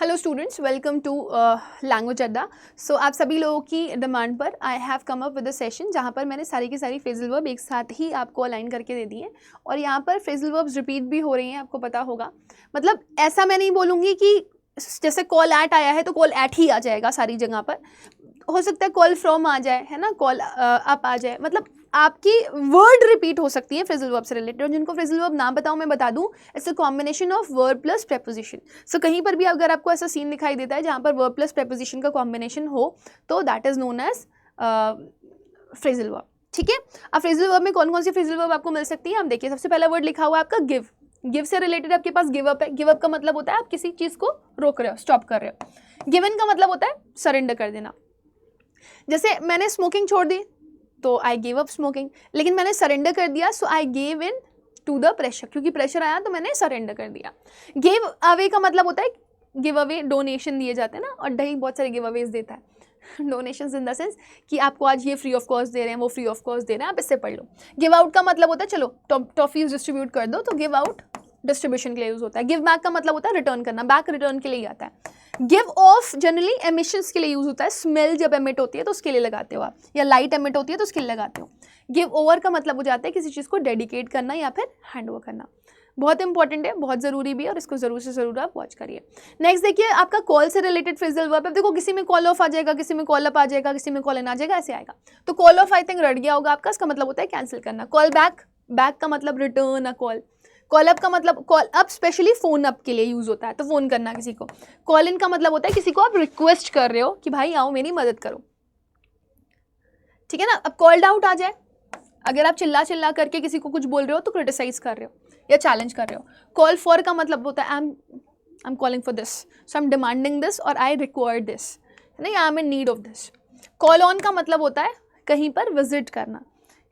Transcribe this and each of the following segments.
Hello students, welcome to language Adda. So आप सभी लोगों की डिमांड पर I have come up with a session जहाँ पर मैंने सारी की सारी फ्रेजल वर्ब एक साथ ही आपको अलाइन करके दे दी हैं और यहाँ पर फ्रेजल वर्ब्स रिपीट भी हो रही हैं, आपको पता होगा। मतलब ऐसा मैं नहीं बोलूँगी कि जैसे कॉल एट आया है तो कॉल एट ही आ जाएगा सारी जगह पर, हो सकता है कॉल फ्रॉम आ जाए, है ना, कॉल अप आ जाए। मतलब आपकी वर्ड रिपीट हो सकती है फ्रेजल वर्ब से रिलेटेड, और जिनको फ्रेजल वर्ब ना बताऊं मैं बता दूं, it's a combination of verb plus preposition. So कहीं पर भी अगर आपको ऐसा सीन दिखाई देता है जहां पर वर्ब प्लस प्रेपोजिशन का कॉम्बिनेशन हो तो that is known as phrasal verb. ठीक है, अब फ्रेजल वर्ब में कौन कौन सी फ्रेजल वर्ब आपको मिल सकती है, हम देखिए। सबसे पहला वर्ड लिखा हुआ है आपका गिव। गिव से रिलेटेड आपके पास गिव अप है। गिव अप का मतलब होता है आप किसी चीज को रोक रहे हो, स्टॉप कर रहे हो। गिवन का मतलब होता है सरेंडर कर देना। जैसे मैंने स्मोकिंग छोड़ दी तो आई गिव अप स्मोकिंग, लेकिन मैंने सरेंडर कर दिया so I give in to the pressure, क्योंकि प्रेशर आया तो मैंने सरेंडर कर दिया। गिव अवे का मतलब होता है गिव अवे, डोनेशन दिए जाते हैं ना, और दही बहुत सारे गिव अवेज देता है। डोनेशंस इन द सेंस कि आपको आज ये फ्री ऑफ कॉस्ट दे रहे हैं, वो फ्री ऑफ कॉस्ट दे रहे हैं, आप इससे पढ़ लो। गिव आउट का मतलब होता है चलो टॉफीज डिस्ट्रीब्यूट कर दो, तो गिव आउट डिस्ट्रीब्यूशन के लिए यूज होता है। गिव बैक का मतलब होता है रिटर्न करना, बैक रिटर्न के लिए आता है। गिव ऑफ जनरली एमिशंस के लिए यूज होता है, स्मेल जब एमिट होती है तो उसके लिए लगाते हो आप, या लाइट एमिट होती है तो उसके लिए लगाते हो। गिव ओवर का मतलब हो जाता है किसी चीज़ को डेडिकेट करना या फिर हैंड ओवर करना। बहुत इंपॉर्टेंट है, बहुत ज़रूरी भी है, और इसको ज़रूर से ज़रूर आप वॉच करिए। नेक्स्ट देखिए आपका कॉल से रिलेटेड फ्रेजल वर्ब है। देखो किसी में कॉल ऑफ आ जाएगा, किसी में कॉल अप आ जाएगा, किसी में कॉल इन आ जाएगा, ऐसे आएगा। तो कॉल ऑफ आई थिंक रट गया होगा आपका, इसका मतलब होता है कैंसिल करना। कॉल बैक, बैक का मतलब return a call. Call up का मतलब, call up specially phone up के लिए यूज होता है, तो फोन करना किसी को। कॉल इन का मतलब होता है किसी को आप रिक्वेस्ट कर रहे हो कि भाई आओ मेरी मदद करो, ठीक है ना। अब कॉल्ड आउट आ जाए, अगर आप चिल्ला चिल्ला करके किसी को कुछ बोल रहे हो तो क्रिटिसाइज कर रहे हो या चैलेंज कर रहे हो। कॉल फॉर का मतलब होता है I am calling for this, so I am demanding this और आई रिक्वायर दिस, है ना, I am in need of this. Call on का मतलब होता है कहीं पर विजिट करना,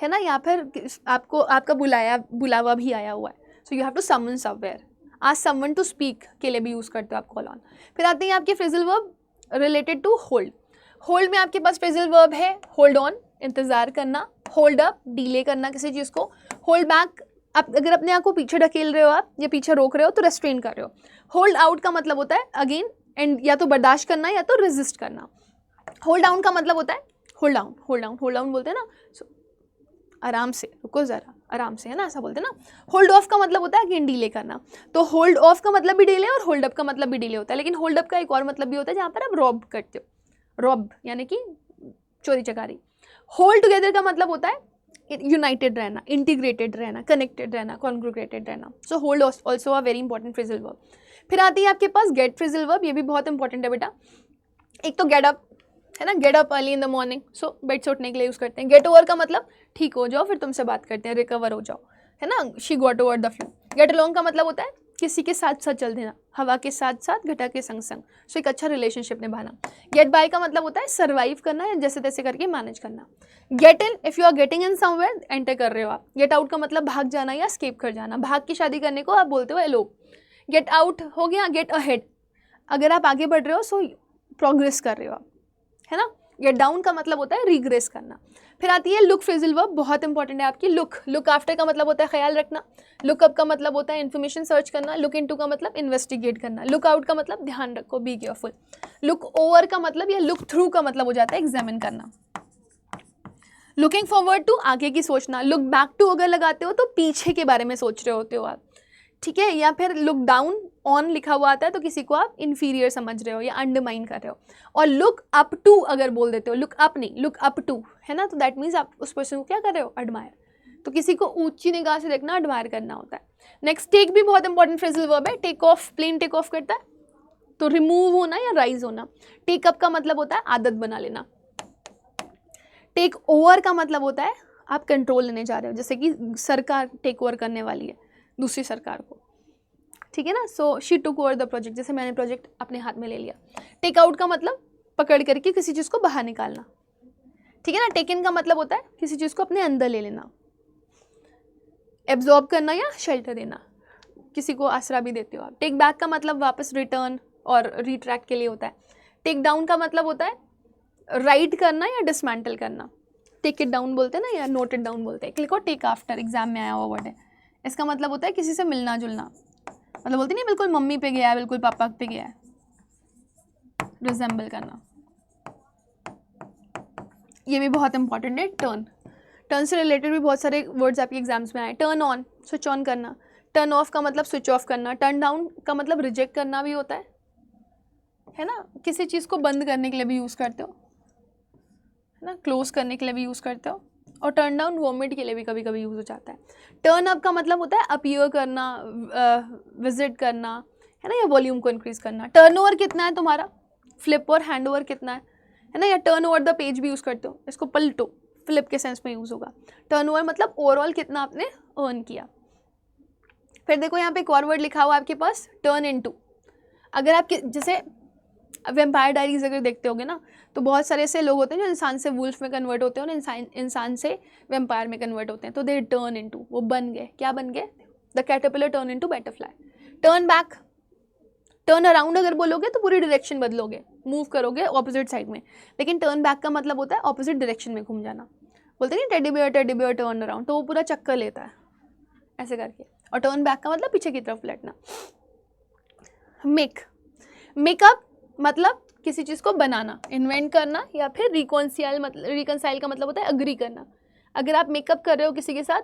है ना, या फिर आपको आपका बुलावा भी आया हुआ है, so you have to summon somewhere, आज समवन टू स्पीक के लिए भी यूज़ करते हो आप कॉल ऑन। फिर आते हैं आपके phrasal verb related to hold. Hold में आपके पास फ्रेजल वर्ब है होल्ड ऑन, इंतजार करना, होल्ड अप, डिले करना किसी चीज़ को, होल्ड बैक, आप अगर अपने आप को पीछे ढकेल रहे हो आप या पीछे रोक रहे हो तो रेस्ट्रेन कर रहे हो। होल्ड आउट का मतलब होता है अगेन एंड, या तो बर्दाश्त करना या तो रेजिस्ट करना। होल्ड डाउन का मतलब होता है hold down, hold down, hold down बोलते हैं ना, आराम से रुको ज़रा, आराम से, है ना, ऐसा बोलते हैं ना। होल्ड ऑफ का मतलब होता है अगेन डिले करना, तो होल्ड ऑफ का मतलब भी डिले और होल्ड अप का मतलब भी डिले होता है। लेकिन होल्ड अप का एक और मतलब भी होता है जहाँ पर आप रॉब करते हो, रॉब यानी कि चोरी चकारी। होल्ड टुगेदर का मतलब होता है यूनाइटेड रहना, इंटीग्रेटेड रहना, कनेक्टेड रहना, कॉन्ग्रुगेटेड रहना। So hold also a very important phrasal verb. फिर आती है आपके पास गेट फ्रेजल वर्ब, ये भी बहुत इंपॉर्टेंट है बेटा। एक तो गेट अप, है ना, get up early in the morning, so bed से उठने के लिए यूज़ करते हैं। गेट ओवर का मतलब ठीक हो जाओ, फिर तुमसे बात करते हैं, रिकवर हो जाओ, है ना, she got over the flu. Get along का मतलब होता है किसी के साथ साथ चल देना, हवा के साथ साथ घटा के संग संग, सो एक अच्छा रिलेशनशिप निभाना। गेट बाय का मतलब होता है सर्वाइव करना या जैसे तैसे करके मैनेज करना। Get in, if you are getting in somewhere, enter कर रहे हो आप। गेट आउट का मतलब भाग जाना या स्केप कर जाना, भाग की शादी करने को आप बोलते हो एलोप। गेट आउट हो गया। गेट अहेड, अगर आप आगे बढ़ रहे हो सो प्रोग्रेस कर रहे हो आप, है ना। गेट डाउन का मतलब होता है रिग्रेस करना। फिर आती है लुक फ्रेजल वर्ब, बहुत इंपॉर्टेंट है आपकी। लुक, लुक आफ्टर का मतलब होता है ख्याल रखना। लुक अप का मतलब होता है इन्फॉर्मेशन सर्च करना। लुक इनटू का मतलब इन्वेस्टिगेट करना। लुक आउट का मतलब ध्यान रखो, बी केयरफुल। लुक ओवर का मतलब या लुक थ्रू का मतलब हो जाता है एग्जामिन करना। लुकिंग फॉरवर्ड टू, आगे की सोचना। लुक बैक टू अगर लगाते हो तो पीछे के बारे में सोच रहे होते हो आप, ठीक है। या फिर लुक डाउन ऑन लिखा हुआ आता है तो किसी को आप इन्फीरियर समझ रहे हो या अंडरमाइन कर रहे हो। और लुक अप टू अगर बोल देते हो, लुक अप नहीं, लुक अप टू, है ना, तो दैट मीन्स आप उस पर्सन को क्या कर रहे हो, एडमायर। तो किसी को ऊंची निगाह से देखना, एडमायर करना होता है। नेक्स्ट टेक भी बहुत इंपॉर्टेंट फ्रेजल वर्ब है। Take off, plane take off करता है तो रिमूव होना या राइज होना। टेक अप का मतलब होता है आदत बना लेना। टेक ओवर का मतलब होता है आप कंट्रोल लेने जा रहे हो, जैसे कि सरकार टेक ओवर करने वाली है दूसरी सरकार को, ठीक है ना। So she took over the project, जैसे मैंने प्रोजेक्ट अपने हाथ में ले लिया। टेक आउट का मतलब पकड़ करके किसी चीज़ को बाहर निकालना, ठीक है ना। टेक इन का मतलब होता है किसी चीज़ को अपने अंदर ले लेना। एब्जॉर्ब करना या शेल्टर देना, किसी को आसरा भी देते हो आप। टेक बैक का मतलब वापस रिटर्न और रिट्रैक्ट के लिए होता है। टेक डाउन का मतलब होता है राइट करना या डिसमेंटल करना। टेक इट डाउन बोलते हैं ना, या नोट इट डाउन बोलते हैं। क्लिक और टेक आफ्टर एग्जाम में आया हुआ वर्ड है। इसका मतलब होता है किसी से मिलना जुलना, मतलब बोलते नहीं बिल्कुल मम्मी पे गया है, बिल्कुल पापा पे गया है, रिजेंबल करना, ये भी बहुत इंपॉर्टेंट है। टर्न से रिलेटेड भी बहुत सारे वर्ड्स आपके एग्जाम्स में आए। टर्न ऑन, स्विच ऑन करना। टर्न ऑफ का मतलब स्विच ऑफ करना। टर्न डाउन का मतलब रिजेक्ट करना भी होता है ना, किसी चीज़ को बंद करने के लिए भी यूज़ करते हो, है ना, क्लोज करने के लिए भी यूज़ करते हो। और टर्न डाउन वॉमिट के लिए भी कभी कभी यूज़ हो जाता है। टर्न अप का मतलब होता है अपीयर करना, विजिट करना, है ना, या वॉल्यूम को इंक्रीज करना। टर्न ओवर कितना है तुम्हारा, फ्लिप और हैंड ओवर कितना है ना, या टर्न ओवर द पेज भी यूज़ करते हो, इसको पलटो, फ्लिप के सेंस में यूज़ होगा। टर्न ओवर मतलब ओवरऑल कितना आपने अर्न किया। फिर देखो यहाँ पे एक और वर्ड लिखा हुआ आपके पास, टर्न इनटू। अगर आप जैसे वेम्पायर डायरीज अगर देखते होगे ना, तो बहुत सारे ऐसे लोग होते हैं जो इंसान से वुल्फ में कन्वर्ट होते हैं और इंसान से वेम्पायर में कन्वर्ट होते हैं, तो दे टर्न इनटू, वो बन गए, क्या बन गए, the caterpillar turn into butterfly. Turn back, turn around अगर बोलोगे तो पूरी डायरेक्शन बदलोगे, मूव करोगे ऑपोजिट साइड में, लेकिन टर्न बैक का मतलब होता है ऑपोजिट डायरेक्शन में घूम जाना। बोलते हैं टेडी बियर टर्न अराउंड, तो वो पूरा चक्कर लेता है ऐसे करके। और टर्न बैक का मतलब पीछे की तरफ पलटना। मेकअप मतलब किसी चीज़ को बनाना, इन्वेंट करना, या फिर रिकॉन्साइल का मतलब होता है अग्री करना। अगर आप मेकअप कर रहे हो किसी के साथ,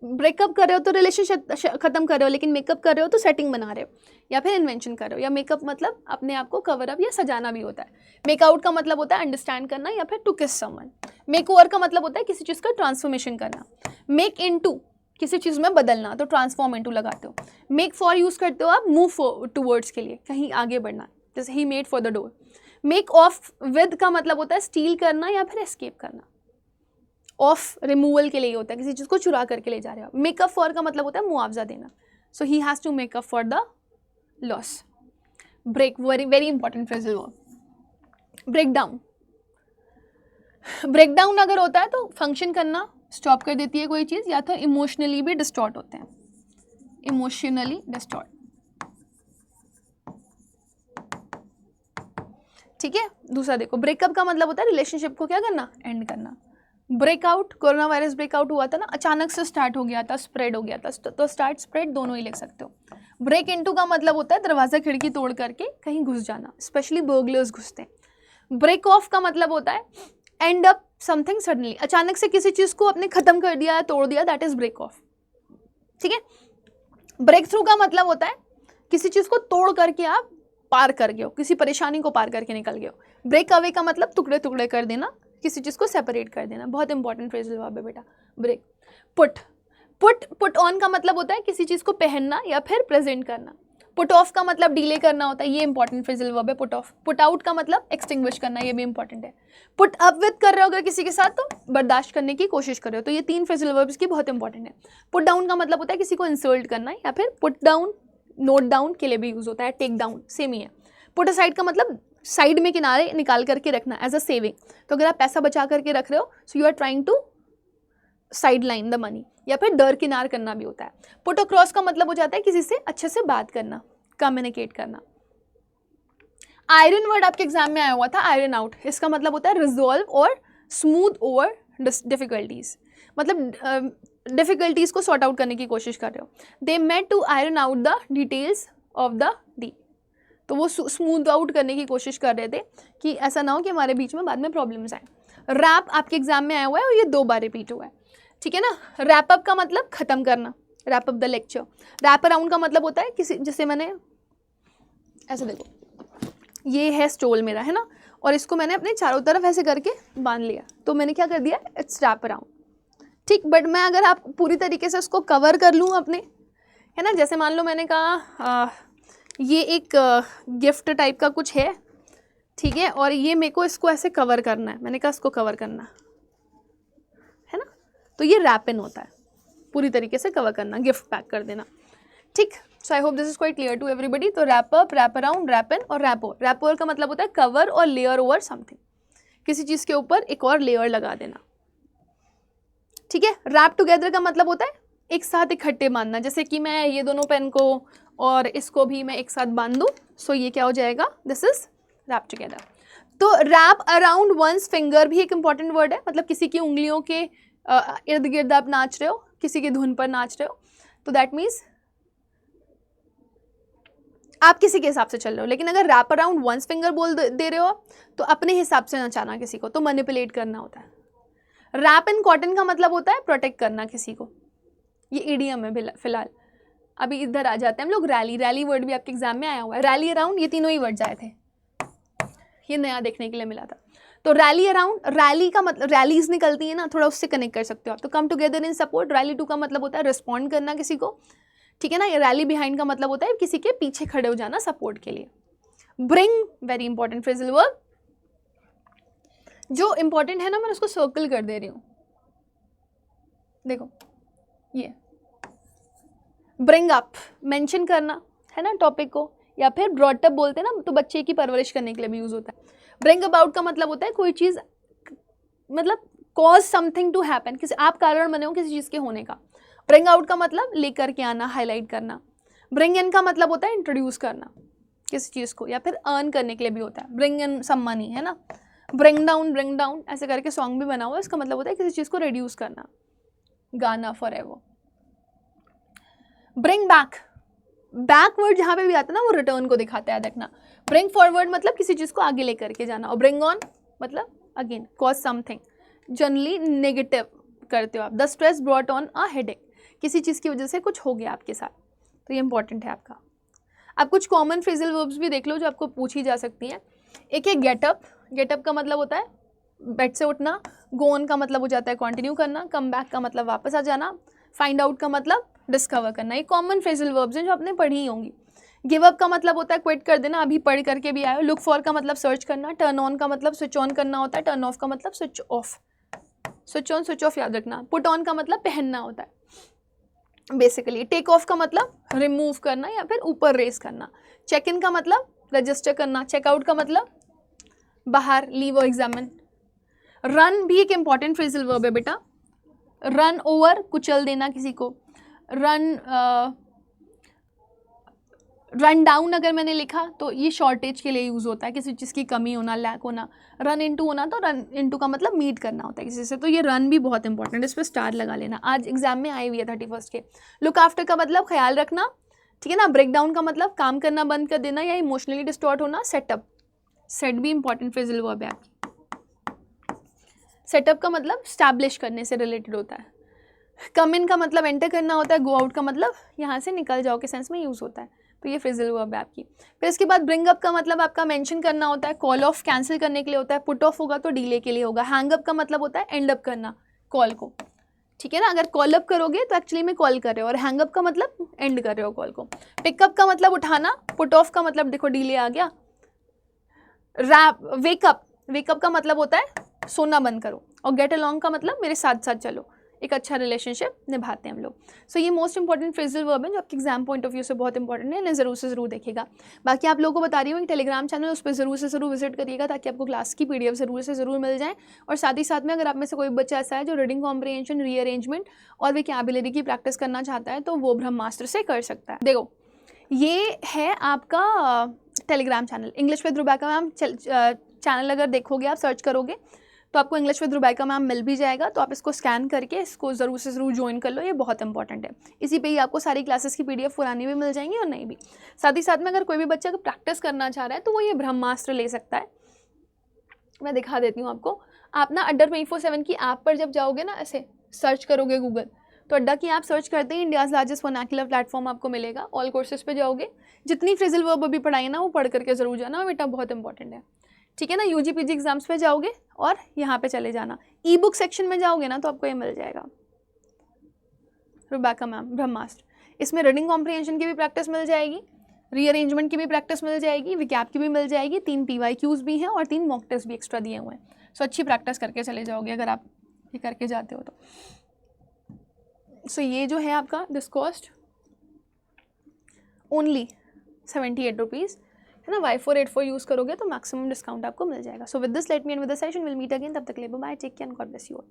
ब्रेकअप कर रहे हो तो रिलेशनशिप खत्म कर रहे हो, लेकिन मेकअप कर रहे हो तो सेटिंग बना रहे हो, या फिर इन्वेंशन कर रहे हो। या मेकअप मतलब अपने आप को कवर अप या सजाना भी होता है। मेकआउट का मतलब होता है अंडरस्टैंड करना, या फिर टू किस समवन। मेक ओवर का मतलब होता है किसी चीज़ का ट्रांसफॉर्मेशन करना। मेक इनटू किसी चीज़ में बदलना, तो ट्रांसफॉर्म इनटू लगाते हो। मेक फॉर यूज़ करते हो आप मूव टूवर्ड्स के लिए, कहीं आगे बढ़ना, जैसे he made for the door. Make of with का मतलब होता है स्टील करना या फिर एस्केप करना। ऑफ रिमूवल के लिए होता है, किसी चीज़ को चुरा करके ले जा रहे हो। मेकअप फॉर का मतलब होता है मुआवजा देना, so he has to make up for the loss. Break, very very important phrasal verb. Break down, break down अगर होता है तो फंक्शन करना स्टॉप कर देती है कोई चीज़, या तो इमोशनली भी डिस्टॉर्ट होते हैं, इमोशनली डिस्टॉर्ट, ठीक है। दूसरा देखो, ब्रेकअप का मतलब होता है रिलेशनशिप को क्या करना, एंड करना। ब्रेकआउट, कोरोना वायरस ब्रेकआउट हुआ था ना, अचानक से स्टार्ट हो गया था, स्प्रेड हो गया था, तो स्टार्ट स्प्रेड दोनों ही लिख सकते हो। ब्रेक इनटू का मतलब होता है दरवाजा खिड़की तोड़ करके कहीं घुस जाना, स्पेशली बर्गलर्स घुसते हैं। ब्रेक ऑफ का मतलब होता है एंड अप समथिंग सडनली, अचानक से किसी चीज़ को आपने खत्म कर दिया, तोड़ दिया, दैट इज ब्रेक ऑफ, ठीक है। ब्रेक थ्रू का मतलब होता है किसी चीज़ को तोड़ करके आप पार कर गए हो, किसी परेशानी को पार करके निकल गए हो। ब्रेक अवे का मतलब टुकड़े टुकड़े कर देना, किसी चीज़ को सेपरेट कर देना, बहुत इंपॉर्टेंट फ्रेजल वर्ब है बेटा ब्रेक। पुट ऑन का मतलब होता है किसी चीज़ को पहनना या फिर प्रेजेंट करना। पुट ऑफ का मतलब डिले करना होता है, ये इंपॉर्टेंट फ्रेजल वर्ब है पुट ऑफ। पुट आउट का मतलब एक्सटिंग्विश करना, ये भी इंपॉर्टेंट है। पुट अप विद कर रहे हो अगर किसी के साथ, तो बर्दाश्त करने की कोशिश कर रहे हो, तो ये 3 फ्रेजल वर्ब्स की बहुत इंपॉर्टेंट है। पुट डाउन का मतलब होता है किसी को इंसल्ट करना, या फिर पुट डाउन नोट डाउन के लिए भी यूज होता है, टेक डाउन सेम ही है। पुट असाइड का मतलब साइड में किनारे निकाल करके रखना, एज अ सेविंग, तो अगर आप पैसा बचा करके रख रहे हो, so you are trying to sideline the money, या फिर दरकिनार करना भी होता है। पुट अक्रॉस का मतलब हो जाता है किसी से अच्छे से बात करना, कम्युनिकेट करना। आयरन वर्ड आपके एग्जाम में आया हुआ था, आयरन आउट, इसका मतलब होता है रिजॉल्व और स्मूथ ओवर डिफिकल्टीज, मतलब डिफिकल्टीज को सॉर्ट आउट करने की कोशिश कर रहे हो। They met to iron out the details of the deal, तो वो स्मूथ आउट करने की कोशिश कर रहे थे कि ऐसा ना हो कि हमारे बीच में बाद में प्रॉब्लम्स आए। रैप आपके एग्जाम में आया हुआ है और ये 2 बार रिपीट हुआ है, ठीक है ना। रैप अप का मतलब खत्म करना, wrap up the lecture. Wrap around का मतलब होता है किसी, जैसे मैंने ऐसे देखो, ये है स्टोल मेरा, है ना, और इसको मैंने अपने चारों तरफ ऐसे करके बांध लिया, तो मैंने क्या कर दिया, इट्स रैप अराउंड, ठीक। बट मैं अगर आप पूरी तरीके से उसको कवर कर लूँ अपने, है ना, जैसे मान लो मैंने कहा ये एक गिफ्ट टाइप का कुछ है, ठीक है, और ये मेरे को इसको ऐसे कवर करना है, मैंने कहा इसको कवर करना है ना, तो ये रैप इन होता है, पूरी तरीके से कवर करना, गिफ्ट पैक कर देना, ठीक। So I hope this is quite clear to everybody. तो wrap up, wrap around, wrap in और रैप ओवर। रैप ओवर का मतलब होता है कवर और लेयर ओवर समथिंग, किसी चीज़ के ऊपर एक और लेयर लगा देना, ठीक है। रैप टुगेदर का मतलब होता है एक साथ इकट्ठे बांधना, जैसे कि मैं ये दोनों पेन को और इसको भी मैं एक साथ बांध दूँ, सो ये क्या हो जाएगा, दिस इज रैप टुगेदर। तो रैप अराउंड वंस फिंगर भी एक इंपॉर्टेंट वर्ड है, मतलब किसी की उंगलियों के इर्द गिर्द आप नाच रहे हो, किसी की धुन पर नाच रहे हो, तो दैट मीन्स आप किसी के हिसाब से चल रहे हो, लेकिन अगर रैप अराउंड वंस फिंगर बोल दे रहे हो तो अपने हिसाब से नचाना किसी को, तो मैनिपुलेट करना होता है। रैप इन कॉटन का मतलब होता है प्रोटेक्ट करना किसी को, ये ईडीएम है फिलहाल। अभी इधर आ जाते हैं हम लोग, रैली, रैली वर्ड भी आपके एग्जाम में आया हुआ है, रैली अराउंड, ये तीनों ही वर्ड्स आए थे, ये नया देखने के लिए मिला था। तो रैली अराउंड, रैली का मतलब रैलीज निकलती है ना, थोड़ा उससे कनेक्ट कर सकते हो आप। तो come together in support, rally to का मतलब होता है रिस्पॉन्ड करना किसी को, ठीक है ना। ये रैली बिहाइंड का मतलब होता है किसी के पीछे खड़े हो जाना सपोर्ट के लिए। Bring, very important phrasal verb, जो इंपॉर्टेंट है ना मैं उसको सर्कल कर दे रही हूँ, देखो ये ब्रिंग अप, मेंशन करना है ना टॉपिक को, या फिर ब्रॉट अप बोलते हैं ना, तो बच्चे की परवरिश करने के लिए भी यूज होता है। ब्रिंग अबाउट का मतलब होता है कोई चीज़, मतलब कॉज समथिंग टू हैपन, किसी आप कारण बने हो किसी चीज़ के होने का। ब्रिंग आउट का मतलब लेकर के आना, हाईलाइट करना। ब्रिंग इन का मतलब होता है इंट्रोड्यूस करना किसी चीज़ को, या फिर अर्न करने के लिए भी होता है। ब्रिंग इन सम मनी, है ना। ब्रिंग डाउन ऐसे करके सॉन्ग भी बना हुआ है, इसका मतलब होता है किसी चीज़ को रिड्यूस करना, गाना फॉरएवर। ब्रिंग बैक, बैकवर्ड जहाँ पे भी आता है ना वो रिटर्न को दिखाता है, देखना। ब्रिंग फॉरवर्ड मतलब किसी चीज़ को आगे लेकर के जाना, और ब्रिंग ऑन मतलब again cause something, generally negative करते हो आप। The stress brought on a headache, किसी चीज़ की वजह से कुछ हो गया आपके साथ, तो ये इंपॉर्टेंट है आपका। आप कुछ कॉमन फ्रेजल वर्ब्स भी देख लो जो आपको पूछी जा सकती हैं। एक है गेटअप, गेटअप का मतलब होता है बेड से उठना। गो ऑन का मतलब हो जाता है कंटिन्यू करना। कम बैक का मतलब वापस आ जाना। फाइंड आउट का मतलब डिस्कवर करना। ये कॉमन फ्रेजल वर्ब्स हैं जो आपने पढ़ी ही होंगी। गिव अप का मतलब होता है क्विट कर देना, अभी पढ़ करके भी आए हो। लुक फॉर का मतलब सर्च करना। टर्न ऑन का मतलब स्विच ऑन करना होता है। टर्न ऑफ का मतलब switch off. Switch on switch off याद रखना। पुट ऑन का मतलब पहनना होता है बेसिकली। टेक ऑफ का मतलब रिमूव करना या फिर ऊपर रेस करना। चेक इन का मतलब रजिस्टर करना। चेकआउट का मतलब बाहर, लीव और एग्जामिन। रन भी एक इंपॉर्टेंट फ्रेजल वर्ब है बेटा। रन ओवर कुचल देना किसी को। रन डाउन अगर मैंने लिखा तो ये शॉर्टेज के लिए यूज़ होता है, किसी चीज़ की कमी होना, लैक होना। रन इनटू होना तो रन इनटू का मतलब मीट करना होता है किसी से, तो ये रन भी बहुत इंपॉर्टेंट है, इस पर स्टार लगा लेना। आज एग्जाम में आई हुई है 31 के। लुक आफ्टर का मतलब ख्याल रखना, ठीक है ना। ब्रेक डाउन का मतलब काम करना बंद कर देना या इमोशनली डिस्टॉर्ट होना। सेटअप, सेट भी इंपॉर्टेंट फ्रेजल वर्ब है आपकी। सेटअप का मतलब स्टैब्लिश करने से रिलेटेड होता है। कम इन का मतलब एंटर करना होता है। गो आउट का मतलब यहाँ से निकल जाओ के सेंस में यूज़ होता है, तो ये फ्रेजल वर्ब है आपकी। फिर इसके बाद ब्रिंग अप का मतलब आपका मेंशन करना होता है। कॉल ऑफ कैंसिल करने के लिए होता है। पुट ऑफ होगा तो डिले के लिए होगा। हैंग अप का मतलब होता है एंड अप करना कॉल को, ठीक है ना। अगर कॉल अप करोगे तो एक्चुअली में कॉल कर रहे हो, और हैंग अप का मतलब एंड कर रहे हो कॉल को। पिकअप का मतलब उठाना। पुट ऑफ का मतलब देखो डिले आ गया। वेकअप, वेकअप का मतलब होता है सोना बंद करो। और गेट अलॉन्ग का मतलब मेरे साथ साथ चलो, एक अच्छा रिलेशनशिप निभाते हैं हम लोग। सो ये मोस्ट इंपॉर्टेंट फ्रेजल वर्ब है जो आपके एग्जाम पॉइंट ऑफ व्यू से बहुत इंपॉर्टेंट है, इन्हें ज़रूर से ज़रूर देखिएगा। बाकी आप लोगों को बता रही हूँ कि टेलीग्राम चैनल उस पर ज़रूर से ज़रूर विजिट करिएगा, ताकि आपको क्लास की PDF ज़रूर से ज़रूर मिल जाए। और साथ ही साथ में अगर आप में से कोई बच्चा ऐसा है जो रीडिंग कॉम्प्रिहेंशन, रीअरेंजमेंट और वोकैबुलरी की प्रैक्टिस करना चाहता है, तो वो ब्रह्मास्त्र से कर सकता है। देखो ये है आपका Telegram channel, English with Rubaika ma'am channel. अगर देखोगे आप, सर्च करोगे तो आपको इंग्लिश विद रुबैका मैम मिल भी जाएगा, तो आप इसको स्कैन करके इसको ज़रूर से ज़रूर ज्वाइन कर लो, ये बहुत इंपॉर्टेंट है। इसी पे ही आपको सारी क्लासेस की PDF पुरानी भी मिल जाएंगी और नई भी। साथ ही साथ में अगर कोई भी बच्चा अगर प्रैक्टिस करना चाह रहा है तो वो ये ब्रह्मास्त्र ले सकता है। मैं दिखा देती हूँ आपको। आप ना अड्डा 24/7 की ऐप पर जब जाओगे ना, ऐसे सर्च करोगे गूगल, तो अड्डा की ऐप सर्च करते ही इंडियाज़ लार्जेस्ट वर्नाक्युलर प्लेटफॉर्म आपको मिलेगा। ऑल कोर्सेज पे जाओगे, जितनी फ्रेजल वर्ब अभी पढ़ाई ना वो पढ़ करके ज़रूर जाना बेटा, बहुत इंपॉर्टेंट है, ठीक है ना। UG PG एग्जाम्स पे जाओगे और यहाँ पे चले जाना। ई बुक सेक्शन में जाओगे ना तो आपको ये मिल जाएगा, रुबैका मैम ब्रह्मास्त्र। इसमें रीडिंग कॉम्प्रिहेंशन की भी प्रैक्टिस मिल जाएगी, रीअरेंजमेंट की भी प्रैक्टिस मिल जाएगी, विकैप की भी मिल जाएगी, 3 PYQs भी हैं और 3 मॉक टेस्ट भी एक्स्ट्रा दिए हुए हैं। सो अच्छी प्रैक्टिस करके चले जाओगे अगर आप ये करके जाते हो तो। सो ये जो है आपका दिस कॉस्ट ओनली 78 रुपीज़ है ना। Y484 यूज़ करोगे तो मैक्सिमम डिस्काउंट आपको मिल जाएगा। So with this let me end with the session will meet again, तब तक के लिए bye, take care and God bless you all.